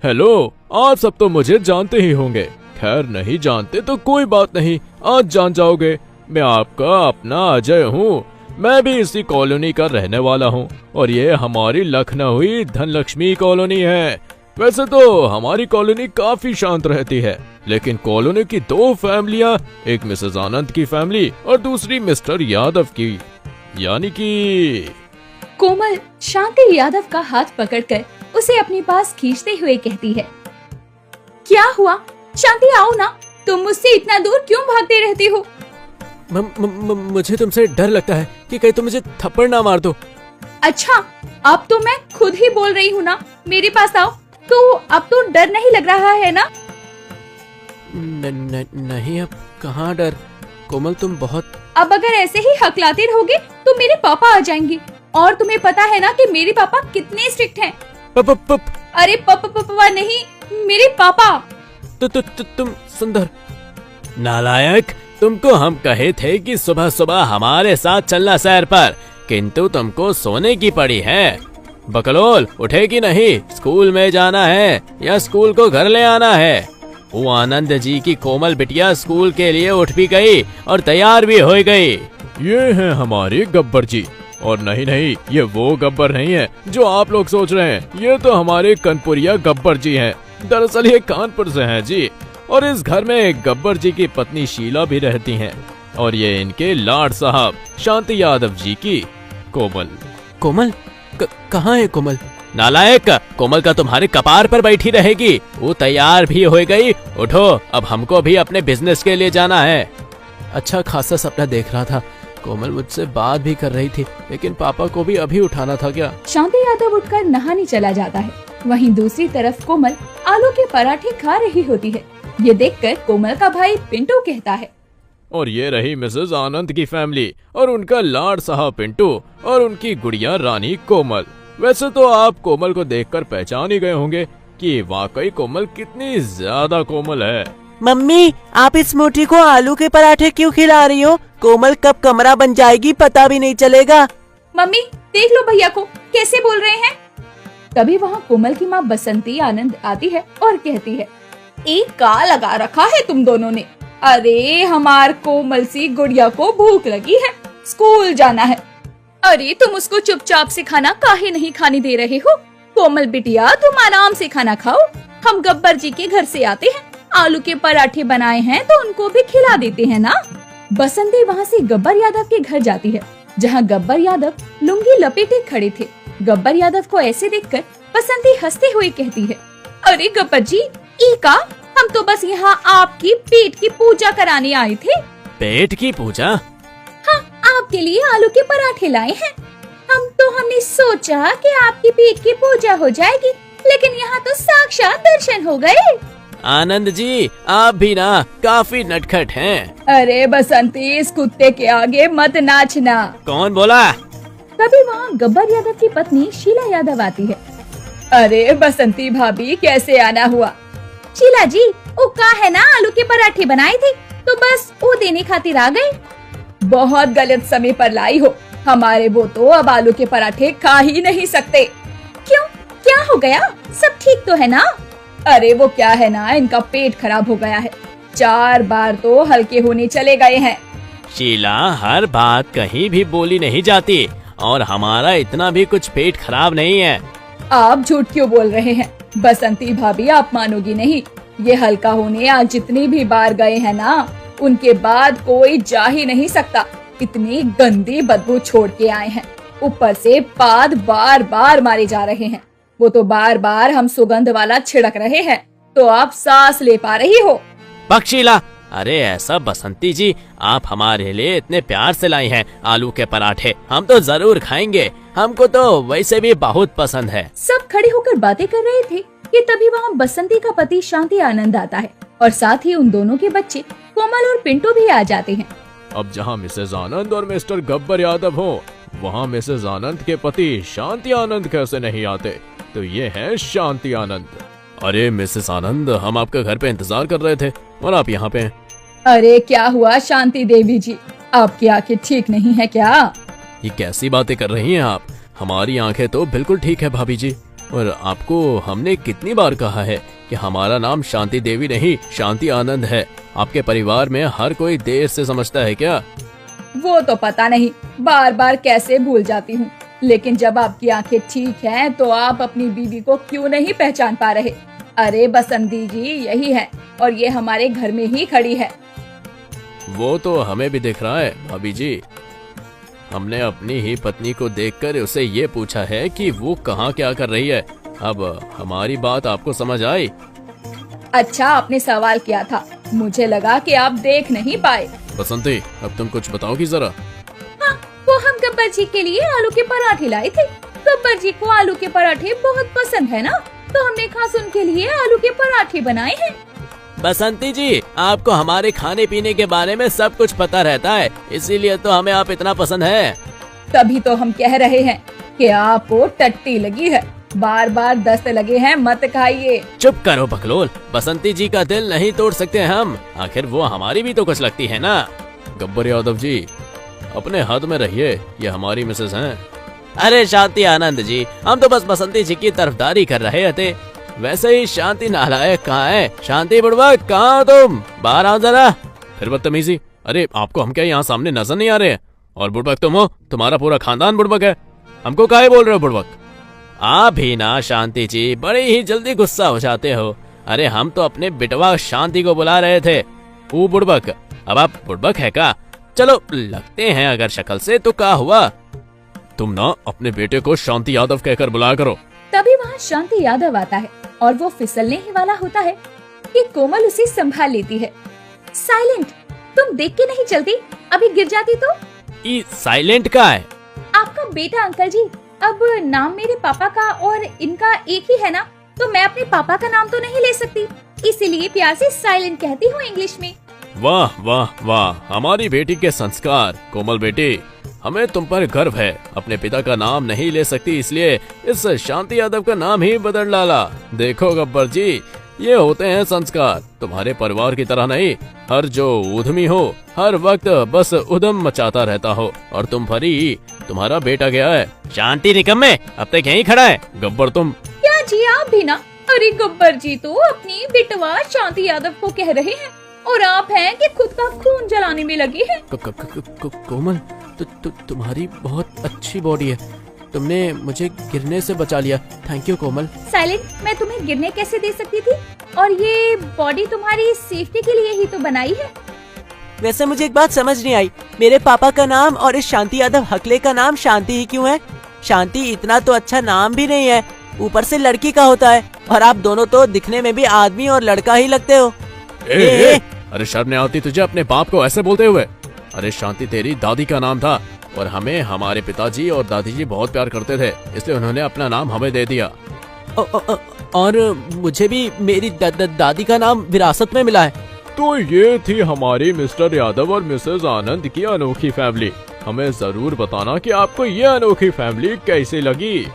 Hello, आप सब तो मुझे जानते ही होंगे। खैर नहीं जानते तो कोई बात नहीं, आज जान जाओगे। मैं आपका अपना अजय हूँ। मैं भी इसी कॉलोनी का रहने वाला हूँ और ये हमारी लखनऊ धनलक्ष्मी कॉलोनी है। वैसे तो हमारी कॉलोनी काफी शांत रहती है, लेकिन कॉलोनी की दो फैमिलियाँ, एक मिसेस आनंद की फैमिली और दूसरी मिस्टर यादव की, यानी कि कोमल शांति यादव का हाथ पकड़कर उसे अपने पास खींचते हुए कहती है, क्या हुआ शांति, आओ ना, तुम मुझसे इतना दूर क्यों भागते रहती हो? मुझे तुमसे डर लगता है कि कहीं तुम मुझे थप्पड़ ना मार दो। अच्छा, अब तो मैं खुद ही बोल रही हूँ ना, मेरे पास आओ। तो अब तो डर नहीं लग रहा है ना? नहीं, अब कहाँ डर। कोमल तुम बहुत। अब अगर ऐसे ही हकलाते रहोगे तो मेरे पापा आ जाएंगे, और तुम्हें पता है ना कि मेरे पापा कितने स्ट्रिक्ट हैं। अरे पापा नहीं, मेरे पापा। तुम सुंदर नालायक, तुमको हम कहे थे कि सुबह सुबह हमारे साथ चलना सैर पर, किंतु तुमको सोने की पड़ी है। बकलोल, उठेगी नहीं? स्कूल में जाना है या स्कूल को घर ले आना है? वो आनंद जी की कोमल बिटिया स्कूल के लिए उठ भी गई और तैयार भी हो गई। ये है हमारे गब्बर जी। और नहीं, ये वो गब्बर नहीं है जो आप लोग सोच रहे हैं। ये तो हमारे कनपुरिया गब्बर जी हैं। दरअसल ये कानपुर से हैं जी, और इस घर में गब्बर जी की पत्नी शीला भी रहती हैं, और ये इनके लाड साहब शांति यादव जी की कोमल। कोमल कहाँ है कोमल? नालायक, कोमल का तुम्हारे कपार पर बैठी रहेगी। वो तैयार भी हो गई। उठो, अब हमको भी अपने बिजनेस के लिए जाना है। अच्छा खासा सपना देख रहा था। कोमल मुझसे बात भी कर रही थी, लेकिन पापा को भी अभी उठाना था क्या? शांति यादव उठकर नहाने चला जाता है। वहीं दूसरी तरफ कोमल आलू के पराठे खा रही होती है। ये देखकर कोमल का भाई पिंटू कहता है, और ये रही मिसेस आनंद की फैमिली और उनका लाड साहब पिंटू और उनकी गुड़िया रानी कोमल। वैसे तो आप कोमल को देखकर पहचान ही गए होंगे कि वाकई कोमल कितनी ज्यादा कोमल है। मम्मी, आप इस मोटी को आलू के पराठे क्यों खिला रही हो? कोमल कब कमरा बन जाएगी पता भी नहीं चलेगा। मम्मी देख लो भैया को कैसे बोल रहे हैं। तभी वहाँ कोमल की माँ बसंती आनंद आती है और कहती है, एक का लगा रखा है तुम दोनों ने। अरे हमार कोमल सी गुड़िया को भूख लगी है, स्कूल जाना है। अरे तुम उसको चुपचाप से खाना काहे नहीं खाने दे रहे हो? कोमल बिटिया तुम आराम से खाना खाओ। हम गब्बर जी के घर से आते हैं, आलू के पराठे बनाए हैं तो उनको भी खिला देते हैं ना। बसंती वहाँ से गब्बर यादव के घर जाती है, जहाँ गब्बर यादव लुंगी लपेटे खड़े थे। गब्बर यादव को ऐसे देखकर बसंती हंसते हुए कहती है, अरे गब्बर जी, का हम तो बस यहाँ आपकी पेट की पूजा कराने आए थे। पेट की पूजा? हाँ, आपके लिए आलू के पराठे लाए हैं। हमने सोचा कि आपकी पेट की पूजा हो जाएगी, लेकिन यहाँ तो साक्षात दर्शन हो गए। आनंद जी, आप भी ना काफी नटखट हैं। अरे बसंती, इस कुत्ते के आगे मत नाचना। कौन बोला? तभी वहाँ गब्बर यादव की पत्नी शीला यादव आती है। अरे बसंती भाभी, कैसे आना हुआ? शीला जी, वो का है ना, आलू के पराठे बनाए थे तो बस वो देने खातिर आ गए। बहुत गलत समय पर लाई हो। हमारे वो तो अब आलू के पराठे खा ही नहीं सकते। क्यों, क्या हो गया? सब ठीक तो है ना? अरे वो क्या है ना, इनका पेट खराब हो गया है। 4 बार तो हल्के होने चले गए हैं। शीला, हर बात कहीं भी बोली नहीं जाती, और हमारा इतना भी कुछ पेट खराब नहीं है। आप झूठ क्यों बोल रहे हैं? बसंती भाभी, आप मानोगी नहीं, ये हल्का होने आज जितनी भी बार गए हैं ना, उनके बाद कोई जा ही नहीं सकता। इतनी गंदी बदबू छोड़ के आए हैं। ऊपर से पाद बार बार मारे जा रहे हैं। वो तो बार बार हम सुगंध वाला छिड़क रहे हैं, तो आप सांस ले पा रही हो? बख्शीला, अरे ऐसा बसंती जी, आप हमारे लिए इतने प्यार से लाई हैं आलू के पराठे, हम तो जरूर खाएंगे। हमको तो वैसे भी बहुत पसंद है। सब खड़े होकर बातें कर रहे थे कि तभी वहाँ बसंती का पति शांति आनंद आता है, और साथ ही उन दोनों के बच्चे कोमल और पिंटू भी आ जाते हैं। अब जहाँ मिसेस आनंद और मिस्टर गब्बर यादव हो, वहाँ मिसेस आनंद के पति शांति आनंद कैसे नहीं आते? तो ये है शांति आनंद। अरे मिसेस आनंद, हम आपका घर पे इंतजार कर रहे थे और आप यहाँ पे हैं। अरे क्या हुआ शांति देवी जी, आपकी आंखें ठीक नहीं है क्या? ये कैसी बातें कर रही हैं आप? हमारी आंखें तो बिल्कुल ठीक है भाभी जी। और आपको हमने कितनी बार कहा है कि हमारा नाम शांति देवी नहीं शांति आनंद है। आपके परिवार में हर कोई देर से समझता है क्या? वो तो पता नहीं, बार बार कैसे भूल जाती हूँ। लेकिन जब आपकी आंखें ठीक हैं तो आप अपनी बीवी को क्यों नहीं पहचान पा रहे? अरे बसंती जी यही है और ये हमारे घर में ही खड़ी है। वो तो हमें भी दिख रहा है भाभी जी। हमने अपनी ही पत्नी को देखकर उसे ये पूछा है कि वो कहाँ क्या कर रही है। अब हमारी बात आपको समझ आई? अच्छा आपने सवाल किया था, मुझे लगा कि आप देख नहीं पाए। बसंती अब तुम कुछ बताओगी जरा। हाँ, वो हम गब्बर जी के लिए आलू के पराठे लाए थे। गब्बर जी को आलू के पराठे बहुत पसंद है ना, तो हमने खास उनके लिए आलू के पराठे बनाए हैं। बसंती जी आपको हमारे खाने पीने के बारे में सब कुछ पता रहता है, इसीलिए तो हमें आप इतना पसंद है। तभी तो हम कह रहे हैं कि आपको टट्टी लगी है, बार बार दस्त लगे हैं, मत खाइए। चुप करो बकलोल, बसंती जी का दिल नहीं तोड़ सकते हम, आखिर वो हमारी भी तो कुछ लगती है ना। गब्बर यादव जी अपने हद में रहिए, ये हमारी मिसेस हैं। अरे शांति आनंद जी, हम तो बस बसंती जी की तरफदारी कर रहे थे। वैसे ही शांति नालायक कहाँ है? शांति बुड़बक कहाँ हो तुम? बाहर आओ जरा। फिर बदतमीजी, अरे आपको हम क्या यहाँ सामने नजर नहीं आ रहे हैं? और बुड़बक तुम हो, तुम्हारा पूरा खानदान बुड़बक है, हमको काहे बोल रहे हो बुड़बक? आप ही ना शांति जी बड़े ही जल्दी गुस्सा हो जाते हो। अरे हम तो अपने बिटवा शांति को बुला रहे थे। वो बुड़बक, अब आप बुड़बक है का? चलो लगते हैं अगर शक्ल से तो क्या हुआ? तुम ना अपने बेटे को शांति यादव कहकर बुलाया करो। तभी वहाँ शांति यादव आता है और वो फिसलने ही वाला होता है कि कोमल उसे संभाल लेती है। साइलेंट, तुम देख के नहीं चलती, अभी गिर जाती तो। ये साइलेंट का है? आपका बेटा अंकल जी, अब नाम मेरे पापा का और इनका एक ही है ना, तो मैं अपने पापा का नाम तो नहीं ले सकती, इसीलिए प्यार से साइलेंट कहती हूँ इंग्लिश में। वाह वाह वाह, हमारी बेटी के संस्कार। कोमल बेटी, हमें तुम पर गर्व है। अपने पिता का नाम नहीं ले सकती इसलिए इस शांति यादव का नाम ही बदल डाला। देखो गब्बर जी, ये होते हैं संस्कार। तुम्हारे परिवार की तरह नहीं, हर जो उद्यमी हो हर वक्त बस उद्यम मचाता रहता हो, और तुम भरी तुम्हारा बेटा गया है। शांति निकम्मे, अब तक यहीं खड़ा है। गब्बर तुम क्या जी आप भी ना? अरे गब्बर जी तो अपनी बेटवा शांति यादव को कह रहे हैं और आप हैं कि खुद का खून जलाने में लगे हैं। कोमल, तुम्हारी बहुत अच्छी बॉडी है, तुमने मुझे गिरने से बचा लिया। Thank you Komal. साइलेंट, मैं तुम्हें गिरने कैसे दे सकती थी? और ये बॉडी तुम्हारी सेफ्टी के लिए ही तो बनाई है। वैसे मुझे एक बात समझ नहीं आई, मेरे पापा का नाम और इस शांति यादव हकले का नाम शांति ही क्यों है? शांति इतना तो अच्छा नाम भी नहीं है, ऊपर से लड़की का होता है, और आप दोनों तो दिखने में भी आदमी और लड़का ही लगते हो। अरे शर्म नहीं आती तुझे अपने बाप को ऐसे बोलते हुए? अरे शांति तेरी दादी का नाम था, और हमें हमारे पिताजी और दादी जी बहुत प्यार करते थे, इसलिए उन्होंने अपना नाम हमें दे दिया। और मुझे भी मेरी दादी का नाम विरासत में मिला है। तो ये थी हमारी मिस्टर यादव और मिसेस आनंद की अनोखी फैमिली। हमें जरूर बताना कि आपको ये अनोखी फैमिली कैसी लगी।